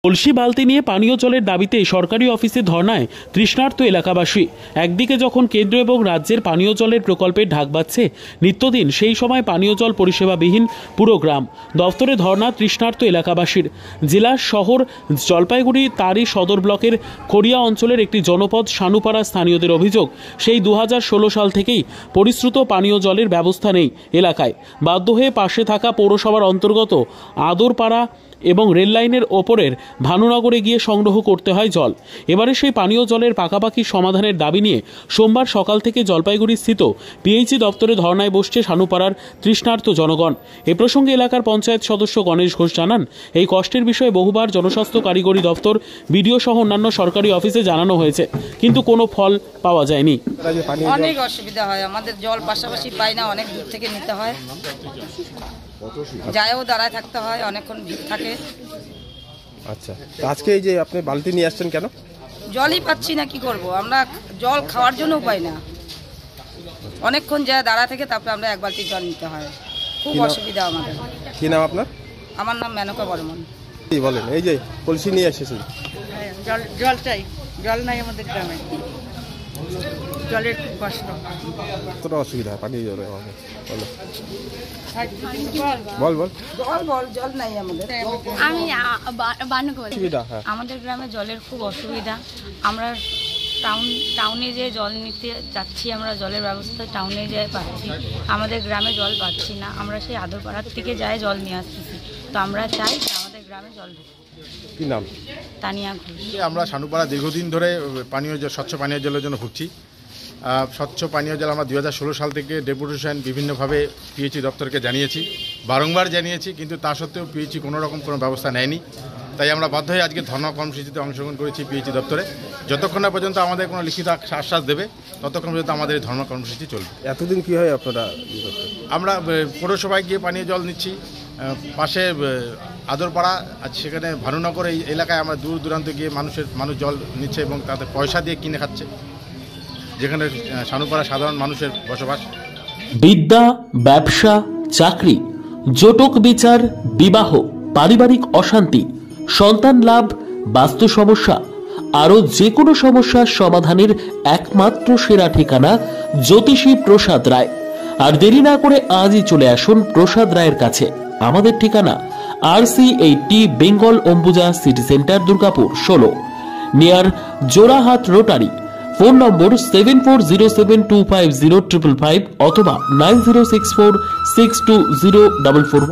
কলসি বালতি নিয়ে পানীয় জলের দাবিতে সরকারি অফিসে ধর্নায় তৃষ্ণার্ত এলাকাবাসী। একদিকে যখন কেন্দ্র এবং রাজ্যের পানীয় জলের প্রকল্পের ঢাক বাজছে নিত্যদিন, সেই সময় পানীয় জল পরিষেবাবিহীন পুরো গ্রাম। দফতরে ধর্না তৃষ্ণার্ত এলাকাবাসীর। জেলার শহর জলপাইগুড়ি তারই সদর ব্লকের খড়িয়া অঞ্চলের একটি জনপদ সানুপাড়া স্থানীয়দের অভিযোগ, সেই 2016 সাল থেকেই পরিশ্রুত পানীয় জলের ব্যবস্থা নেই এলাকায়। বাধ্য হয়ে পাশে থাকা পৌরসভার অন্তর্গত আদরপাড়া এবং রেল লাইনের ওপরের ভানুনগরে গিয়ে সংগ্রহ করতে হয় জল। এবারে সেই পানীয় জলের পাকাপাকি সমাধানের দাবি নিয়ে সোমবার সকাল থেকে জলপাইগুড়ি স্থিত পিএইচই দপ্তরে ধর্নায় বসছে সানুপাড়ার তৃষ্ণার্ত জনগণ। এ প্রসঙ্গে এলাকার পঞ্চায়েত সদস্য গণেশ ঘোষ জানান, এই কষ্টের বিষয়ে বহুবার জনস্বাস্থ্য কারিগরি দপ্তর, বিডিও সহ অন্যান্য সরকারি অফিসে জানানো হয়েছে, কিন্তু কোনো ফল পাওয়া যায়নি। অনেক অসুবিধা হয়, আমাদের জল পাশাপাশি পাই না, অনেক দূর থেকে নিতে হয়, যায়ও দাঁড়ায় থাকতে হয়, অনেকক্ষণ ভিড় থাকে। আচ্ছা, আজকে এই যে আপনি বালতি নিয়ে আসছেন কেন? জলই পাচ্ছি না, কি করব, আমরা জল খাওয়ার জন্য পাই না, অনেকক্ষণ যায় দাঁড়া থেকে, তারপরে আমরা এক বালতি জল নিতে হয়, খুব অসুবিধা আমাদের। কি নাম আপনার? আমার নাম মেনকা বর্মন। কি বলেন, এই যে কলসি নিয়ে এসেছেন? জল চাই, জল নাই আমাদের গ্রামে, জলের খুব কষ্ট। কতটা অসুবিধা পানি জলে? বল বল বল, জল নাই আমাদের। আমি অসুবিধা, হ্যাঁ। আমাদের গ্রামে জলের খুব অসুবিধা। আমরা টাউনে যে জল নিতে যাচ্ছি, আমরা জলের ব্যবস্থা টাউনে যেয়ে পাচ্ছি, আমাদের গ্রামে জল পাচ্ছি না। আমরা সেই আদরপাড়ার থেকে যাই জল নিয়ে আসতেছি, তো আমরা চাই যে আমাদের গ্রামে জল ঢুকে। কি নাম? তানিয়া ঘোষ। আমরা সানুপাড়া দীর্ঘদিন ধরে পানীয় জল, স্বচ্ছ পানীয় জলের জন্য ভুগছি। স্বচ্ছ পানীয় জল আমরা 2016 সাল থেকে ডেপুটেশন বিভিন্নভাবে পিএইচই দপ্তরকে জানিয়েছি, বারংবার জানিয়েছি, কিন্তু তা সত্ত্বেও পিএইচই কোনো রকম কোনো ব্যবস্থা নেয়নি। তাই আমরা বাধ্য হয়ে আজকে ধর্ণা কর্মসূচিতে অংশগ্রহণ করেছি পিএইচই দপ্তরে। যতক্ষণ না পর্যন্ত আমাদের কোনো লিখিত আশ্বাস দেবে, ততক্ষণ পর্যন্ত আমাদের এই ধর্ণা কর্মসূচি চলবে। এতদিন কি হয় আপনারা? আমরা পৌরসভায় গিয়ে পানীয় জল নিচ্ছি, পাশে আদরপাড়া আছে, সেখানে ভানুনগর এই এলাকায় আমরা দূর দূরান্ত গিয়ে মানুষ জল নিচ্ছে এবং তাদের পয়সা দিয়ে কিনে খাচ্ছে, যেখানে সানুপাড়া সাধারণ মানুষের বসবাস। বিদ্যা, ব্যবসা, চাকরি, জটক বিচার, বিবাহ, পারিবারিক অশান্তি, সন্তান লাভ, বাস্তু সমস্যা, আরও যে কোনো সমস্যার সমাধানের একমাত্র সেরা ঠিকানা জ্যোতিষী প্রসাদ রায়। আর দেরি না করে আজই চলে আসুন প্রসাদ রায়ের কাছে। আমাদের ঠিকানা RC80 Bengal Ambuja city centre, Durgapur 16, near Jorhat rotary. Phone নম্বর 7407250555 অথবা 9064620441।